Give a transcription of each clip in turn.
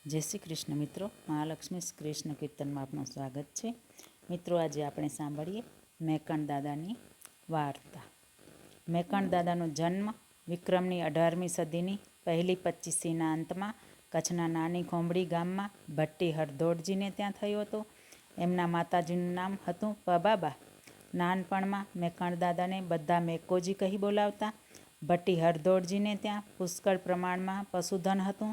જય શ્રી કૃષ્ણ મિત્રો, મહાલક્ષ્મી કૃષ્ણ કીર્તનમાં આપનું સ્વાગત છે. મિત્રો, આજે આપણે સાંભળીએ મેકણ દાદાની વાર્તા. મેકણ દાદાનો જન્મ વિક્રમની 18મી સદીની પહેલી 25સીના અંતમાં કચ્છના નાની ખોંભડી ગામમાં ભટ્ટી હરદોડજીને ત્યાં થયો હતો. એમના માતાજીનું નામ હતું પબાબા. નાનપણમાં મેકણ દાદાને બધા મેકોજી કહી બોલાવતા. ભટ્ટી હરદોડજીને ત્યાં પુષ્કળ પ્રમાણમાં પશુધન હતું.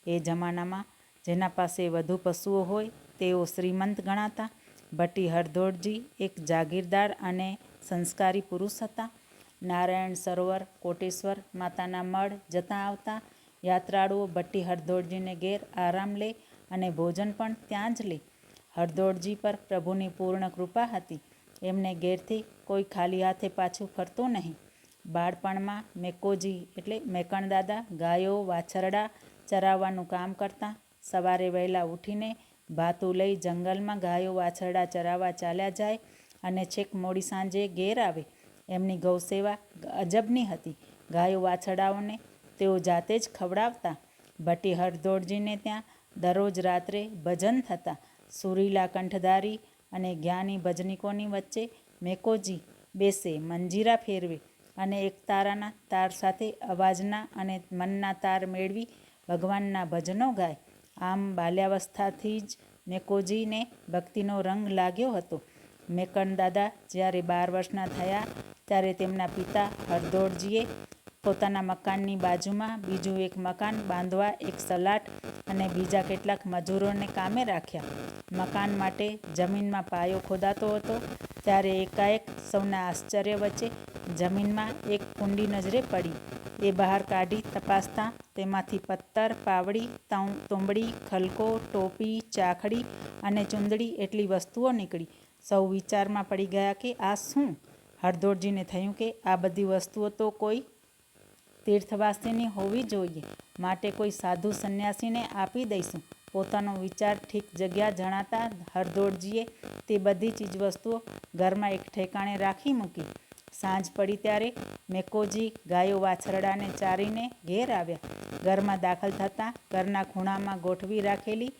એ જમાનામાં જેના પાસે વધુ પશુઓ હોય તેઓ શ્રીમંત ગણાતા. ભટ્ટી હરદોડજી એક જાગીરદાર અને સંસ્કારી પુરુષ હતા. નારાયણ સરોવર, કોટેશ્વર માતાના મઢ જતા આવતા. યાત્રાળુઓ ભટ્ટી હરદોડજીને ઘેર આરામ લે અને ભોજન પણ ત્યાં જ લે. હરદોડજી પર પ્રભુની પૂર્ણ કૃપા હતી. એમને ઘેરથી કોઈ ખાલી હાથે પાછું ફરતું નહીં. બાળપણમાં મેકોજી એટલે મેકણ દાદા ગાયો વાછરડા ચરાવવાનું કામ કરતા. સવારે વહેલા ઉઠીને ભાતું લઈ જંગલમાં ગાયો વાછરડા ચરાવવા ચાલ્યા જાય અને છેક મોડી સાંજે ઘેર આવે. એમની ગૌસેવા અજબની હતી. ગાયો વાછરડાઓને તેઓ જાતે જ ખવડાવતા. ભટ્ટી હરદોડજીને ત્યાં દરરોજ રાત્રે ભજન થતા. સુરીલા કંઠધારી અને જ્ઞાની ભજનિકોની વચ્ચે મેકોજી બેસે, મંજીરા ફેરવે અને એક તારાના તાર સાથે અવાજના અને મનના તાર મેળવી ભગવાનના ભજનો ગાય. આમ બાલ્યાવસ્થાથી જ મેકોજીને ભક્તિનો રંગ લાગ્યો હતો. મેકણ દાદા જ્યારે 12 વર્ષના થયા ત્યારે તેમના પિતા હરદોડજીએ પોતાના મકાનની બાજુમાં બીજું એક મકાન બાંધવા એક સલાટ અને બીજા કેટલાક મજૂરોને કામે રાખ્યા. મકાન માટે જમીનમાં પાયો ખોદાતો હતો ત્યારે એકાએક સૌના આશ્ચર્ય વચ્ચે જમીનમાં એક કુંડી નજરે પડી. એ બહાર કાઢી તપાસતા તેમાંથી પત્તર, પાવડી, તુંબડી, ખલકો, ટોપી, ચાખડી અને ચૂંદડી એટલી વસ્તુઓ નીકળી. સૌ વિચારમાં પડી ગયા કે આ શું? હરદોડજીને થયું કે આ બધી વસ્તુઓ તો કોઈ તીર્થવાસીની હોવી જોઈએ, માટે કોઈ સાધુ સંન્યાસીને આપી દઈશું. પોતાનો વિચાર ઠીક જગ્યા જણાતા હરદોડજીએ તે બધી ચીજવસ્તુઓ ઘરમાં એક ઠેકાણે રાખી મૂકી. સાંજ પડી ત્યારે મેકોજી ગાયો વાછરડાને ચારીને ઘેર આવ્યા. ઘરમાં દાખલ થતાં ઘરના ખૂણામાં ગોઠવી રાખેલી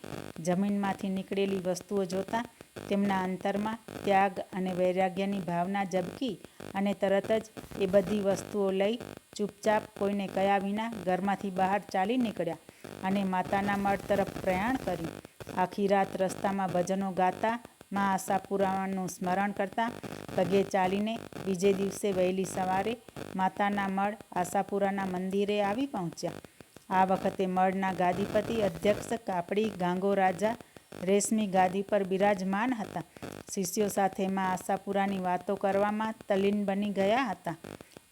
જમીનમાંથી નીકળેલી વસ્તુઓ જોતાં તેમના અંતરમાં ત્યાગ અને વૈરાગ્યની ભાવના ઝબકી અને તરત જ એ બધી વસ્તુઓ લઈ ચૂપચાપ કોઈને કહ્યા વિના ઘરમાંથી બહાર ચાલી નીકળ્યા અને માતાના મઢ તરફ પ્રયાણ કર્યું. આખી રાત રસ્તામાં ભજનો ગાતા, મા આશાપુરાનું સ્મરણ કરતા પગે ચાલીને બીજે દિવસે વહેલી સવારે માતાના મઢ આશાપુરાના મંદિરે આવી પહોંચ્યા. આ વખતે મઢના ગાદીપતિ અધ્યક્ષ કાપડી ગાંગો રાજા રેશમી ગાદી પર બિરાજમાન હતા. શિષ્યો સાથે મા આશાપુરાની વાતો કરવામાં તલ્લીન બની ગયા હતા.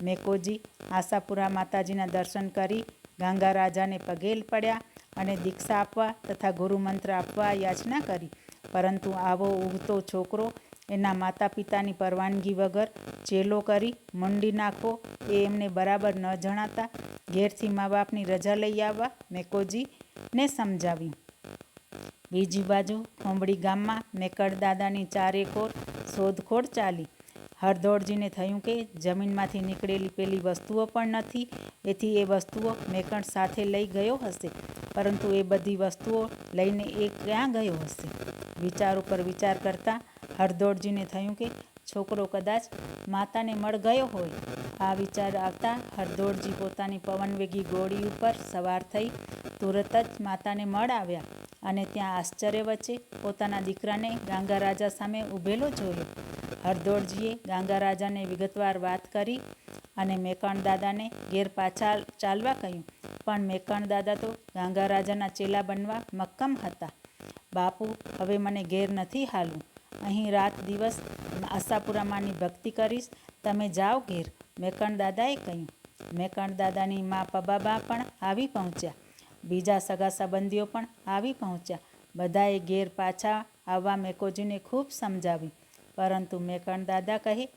મેકોજી આશાપુરા માતાજીના દર્શન કરી ગાંગા રાજાને પગે પડ્યા અને દીક્ષા આપવા તથા ગુરુમંત્ર આપવા યાચના કરી. પરંતુ આવો ઉગતો છોકરો એના માતા પિતાની પરવાનગી વગર ચેલો કરી મંડી નાખવો એ એમને બરાબર ન જણાતા ઘેરથી મા બાપની રજા લઈ આવવા મેકોજીને સમજાવ્યું. બીજી બાજુ ખોંભડી ગામમાં મેકણ દાદાની ચારેકોર શોધખોળ ચાલી. હરદોડજીને થયું કે જમીનમાંથી નીકળેલી પેલી વસ્તુઓ પણ નથી, એથી એ વસ્તુઓ મેકણ સાથે લઈ ગયો હશે. પરંતુ એ બધી વસ્તુઓ લઈને એ ક્યાં ગયો હશે? વિચાર ઉપર વિચાર કરતા હરદોડજીને થયું કે છોકરો કદાચ માતાને મળ ગયો હોય. આ વિચાર આવતા હરદોડજી પોતાની પવનવેગી ઘોડી ઉપર સવાર થઈ તુરત જ માતાને મળ આવ્યા અને ત્યાં આશ્ચર્ય વચ્ચે પોતાના દીકરાને ગાંગા રાજા સામે ઊભેલો જોયો. હરદોડજીએ ગાંગા રાજાને વિગતવાર વાત કરી અને મેકણ દાદાને ઘેર પાછા ચાલવા કહ્યું. પણ મેકણ દાદા તો ગાંગા રાજાના ચેલા બનવા મક્કમ હતા. બાપુ, હવે મને ઘેર નથી હાલવું. અહીં રાત દિવસ આશાપુરામાંની ભક્તિ કરીશ. તમે જાઓ ઘેર, મેકણ દાદાએ કહ્યું. મેકણ દાદાની મા પબાબા પણ આવી પહોંચ્યા. બીજા સગા સંબંધીઓ પણ આવી પહોંચ્યા. બધાએ ઘેર પાછા આવવા મેકોજીને ખૂબ સમજાવ્યું. પરંતુ મેકણ દાદા કહે,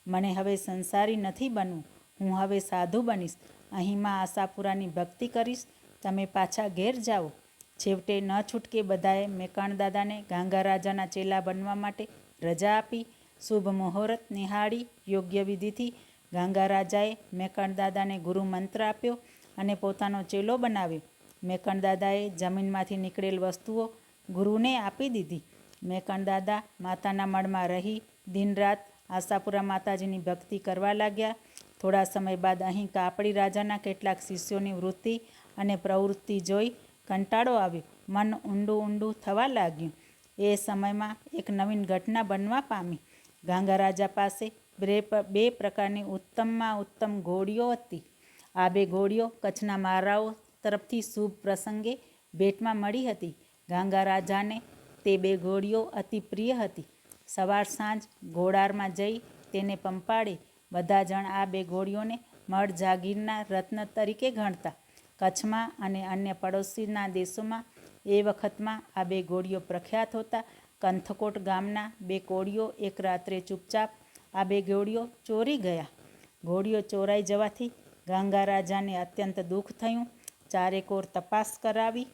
મને હવે સંસારી નથી બનવું. હું હવે સાધુ બનીશ. અહીં મા આશાપુરાની ભક્તિ કરીશ. તમે પાછા ઘેર જાઓ. છેવટે ન છૂટકે બધાએ મેકણ દાદાને ગાંગા રાજાના ચેલા બનવા માટે રજા આપી. શુભ મુહૂર્ત નિહાળી યોગ્ય વિધિથી ગાંગા રાજાએ મેકણ દાદાને ગુરુ મંત્ર આપ્યો અને પોતાનો ચેલો બનાવ્યો. મેકણ દાદાએ જમીનમાંથી નીકળેલ વસ્તુઓ ગુરુને આપી દીધી. મેકણ દાદા માતાના મળમાં રહી દિનરાત આશાપુરા માતાજીની ભક્તિ કરવા લાગ્યા. થોડા સમય બાદ અહીં કાપડી રાજાના કેટલાક શિષ્યોની વૃત્તિ અને પ્રવૃત્તિ જોઈ કંટાળો આવ્યો. મન ઊંડું ઊંડું થવા લાગ્યું. એ સમયમાં એક નવીન ઘટના બનવા પામી. ગાંગા રાજા પાસે બે પ્રકારની ઉત્તમમાં ઉત્તમ ઘોડીઓ હતી. આ બે ઘોડીઓ કચ્છના મહારાઓ તરફથી શુભ પ્રસંગે ભેટમાં મળી હતી. ગાંગા રાજાને તે બે ઘોડીઓ અતિ પ્રિય હતી. સવાર સાંજ ઘોડારમાં જઈ તેને પંપાડે. બધા જણ આ બે ઘોડીઓને મળ જાગીરના રત્ન તરીકે ગણતા. કચ્છમાં અને અન્ય પડોશીના દેશોમાં એ વખતમાં આ બે ઘોડીઓ પ્રખ્યાત હોતા. કંથકોટ ગામના બે કોળીઓ એક રાત્રે ચૂપચાપ આ બે ઘોડીઓ ચોરી ગયા. ઘોડીઓ ચોરાઈ જવાથી ગાંગા રાજાને અત્યંત દુઃખ થયું. ચારેકોર તપાસ કરાવી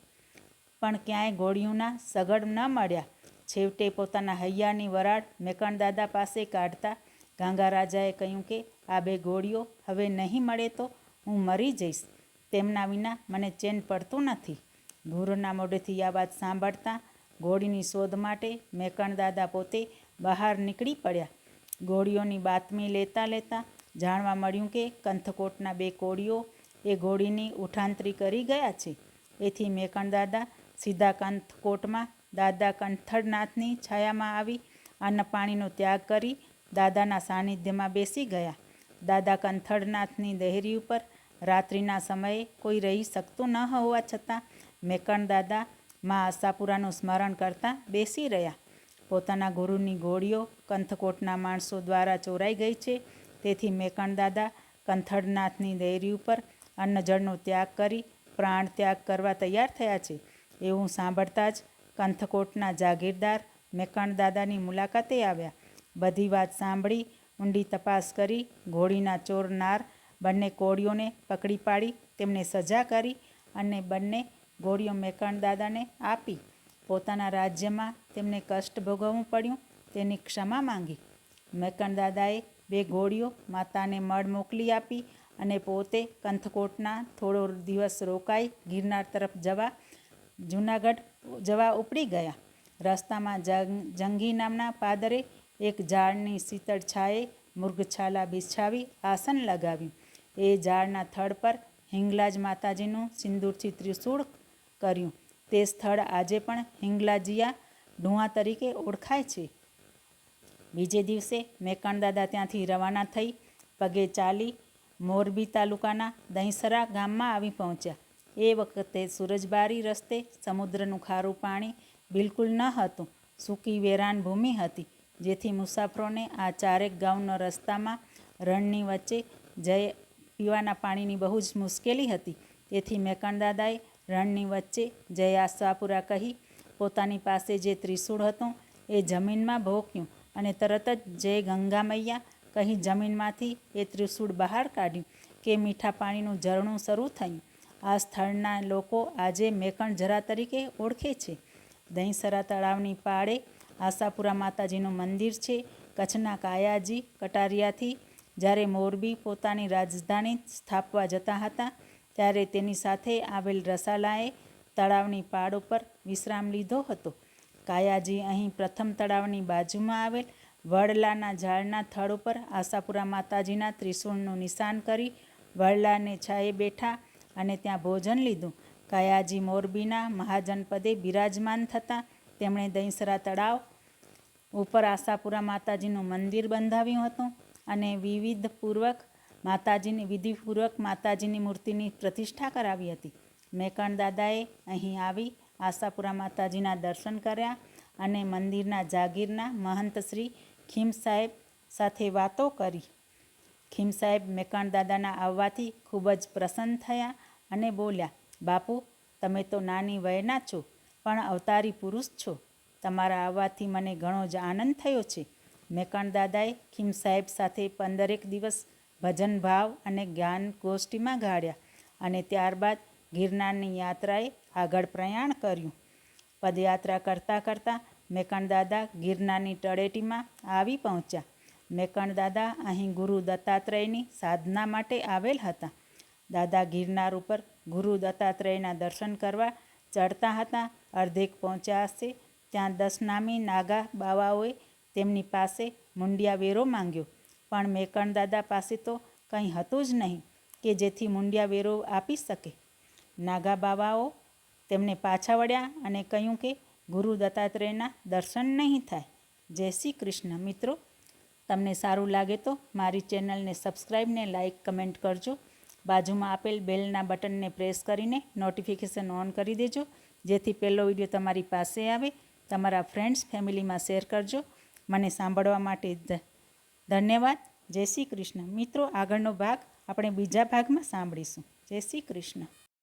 પણ ક્યાંય ઘોડીઓના સગડ ન મળ્યા. છેવટે પોતાના હૈયાની વરાળ મેકણ દાદા પાસે કાઢતા ગાંગા રાજાએ કહ્યું કે આ બે ઘોડીઓ હવે નહીં મળે તો હું મરી જઈશ. તેમના વિના મને ચેન પડતું નથી. ગુરુના મોઢેથી આ વાત સાંભળતા ઘોડીની શોધ માટે મેકણ દાદા પોતે બહાર નીકળી પડ્યા. ઘોડીઓની બાતમી લેતા લેતા જાણવા મળ્યું કે કંથકોટના બે કોળીઓ એ ઘોડીની ઉઠાંતરી કરી ગયા છે. એથી મેકણ દાદા સીધા કંથકોટમાં દાદા કંઠળનાથની છાયામાં આવી અન્ન પાણીનો ત્યાગ કરી દાદાના સાનિધ્યમાં બેસી ગયા. દાદા કંથળનાથની દેહરી ઉપર રાત્રિના સમયે કોઈ રહી શકતું ન હોવા છતાં મેકણ દાદા મા આશાપુરાનું સ્મરણ કરતા બેસી રહ્યા. પોતાના ગુરુની ઘોડીઓ કંથકોટના માણસો દ્વારા ચોરાઈ ગઈ છે. તેથી મેકણ દાદા કંથળનાથની દેહરી ઉપર અન્ન જળનો ત્યાગ કરી પ્રાણ ત્યાગ કરવા તૈયાર થયા છે. એવું સાંભળતા જ કંથકોટના જાગીરદાર મેકણ દાદાની મુલાકાતે આવ્યા. બધી વાત સાંભળી ઊંડી તપાસ કરી ઘોડીના ચોરનાર બંને કોળીઓને પકડી પાડી તેમને સજા કરી અને બંને ઘોડીઓ મેકણ દાદાને આપી. પોતાના રાજ્યમાં તેમને કષ્ટ ભોગવવું પડ્યું તેની ક્ષમા માંગી. મેકણ દાદાએ બે ઘોડીઓ માતાને મળ મોકલી આપી અને પોતે કંથકોટના થોડો દિવસ રોકાઈ ગિરનાર તરફ જૂનાગઢ જવા ઉપડી ગયા. રસ્તામાં જંગી નામના પાદરે એક ઝાડની શીતળ છાયે મૃગછાલા બિછાવી આસન લગાવ્યું. એ ઝાડના થડ પર હિંગલાજ માતાજીનું સિંદૂરથી ત્રિશૂળ કર્યું. તે સ્થળ આજે પણ હિંગલાજીયા ઢુઆ તરીકે ઓળખાય છે. બીજે દિવસે મેકણ દાદા ત્યાંથી રવાના થઈ પગે ચાલી મોરબી તાલુકાના દહીંસરા ગામમાં આવી પહોંચ્યા. એ વખતે સુરજબારી રસ્તે સમુદ્રનું ખારું પાણી બિલકુલ ન હતું. સૂકી વેરાન ભૂમિ હતી, જેથી મુસાફરોને આ ચારેક ગામનો રસ્તામાં રણની વચ્ચે પીવાના પાણીની બહુ જ મુશ્કેલી હતી. તેથી મેકણ દાદાએ રણની વચ્ચે જય આશાપુરા કહી પોતાની પાસે જે ત્રિશૂળ હતું એ જમીનમાં ભોંક્યું અને તરત જ જય ગંગા મૈયા કહી જમીનમાંથી એ ત્રિશૂળ બહાર કાઢ્યું કે મીઠા પાણીનું ઝરણું શરૂ થયું. આ સ્થળના લોકો આજે મેકણ ઝરા તરીકે ઓળખે છે. દહીંસરા તળાવની પાળે આશાપુરા માતાજીનું મંદિર છે. કચ્છના કાયાજી કટારિયાથી જ્યારે મોરબી પોતાની રાજધાની સ્થાપવા જતા હતા ત્યારે તેની સાથે આવેલ રસાલાએ તળાવની પાળ ઉપર વિશ્રામ લીધો હતો. કાયાજી અહીં પ્રથમ તળાવની બાજુમાં આવેલ વડલાના ઝાડના થડ ઉપર આશાપુરા માતાજીના ત્રિશૂળનું નિશાન કરી વડલાને છાયે બેઠા અને ત્યાં ભોજન લીધું. કાયાજી મોરબીના મહાજનપદે બિરાજમાન થતાં તેમણે દહીંસરા તળાવ ઉપર આશાપુરા માતાજીનું મંદિર બંધાવ્યું હતું અને વિધિપૂર્વક માતાજીની મૂર્તિની પ્રતિષ્ઠા કરાવી હતી. મેકણ દાદાએ અહીં આવી આશાપુરા માતાજીના દર્શન કર્યા અને મંદિરના જાગીરના મહંત શ્રી ખીમ સાહેબ સાથે વાતો કરી. ખીમ સાહેબ મેકણ દાદાના આવવાથી ખૂબ જ પ્રસન્ન થયા અને બોલ્યા, બાપુ, તમે તો નાની વયના છો પણ અવતારી પુરુષ છો. તમારા આવવાથી મને ઘણો જ આનંદ થયો છે. મેકણ દાદાએ ખીમ સાહેબ સાથે 15 દિવસ ભજન ભાવ અને જ્ઞાન ગોષ્ઠીમાં ગાળ્યા અને ત્યારબાદ ગિરનારની યાત્રાએ આગળ પ્રયાણ કર્યું. પદયાત્રા કરતાં કરતાં મેકણ દાદા ગિરનારની તળેટીમાં આવી પહોંચ્યા. મેકણ દાદા અહીં ગુરુ દત્તાત્રેયની સાધના માટે આવેલ હતા. દાદા ગિરનાર ઉપર ગુરુ દત્તાત્રેયના દર્શન કરવા ચડતા હતા. અર્ધેક પહોંચ્યા હશે ત્યાં 10 નામી નાગા બાવાઓએ તેમની પાસે મુંડિયા વેરો માંગ્યો, પણ મેકણદાદા પાસે તો કંઈ હતું જ નહીં કે જેથી મુંડિયા વેરો આપી શકે. નાગા બાવાઓ તેમને પાછા વળ્યા અને કહ્યું કે ગુરુ દત્તાત્રેયના દર્શન નહીં થાય. જય શ્રી કૃષ્ણ. મિત્રો, તમને સારું લાગે તો મારી ચેનલને સબસ્ક્રાઈબ ને લાઈક કમેન્ટ કરજો. બાજુમાં આપેલ બેલના બટનને પ્રેસ કરીને નોટિફિકેશન ઓન કરી દેજો, જેથી પહેલો વિડીયો તમારી પાસે આવે. તમારા ફ્રેન્ડ્સ ફેમિલીમાં શેર કરજો. મને સાંભળવા માટે ધન્યવાદ. જય શ્રી કૃષ્ણ. મિત્રો, આગળનો ભાગ આપણે બીજા ભાગમાં સાંભળીશું. જય શ્રી કૃષ્ણ.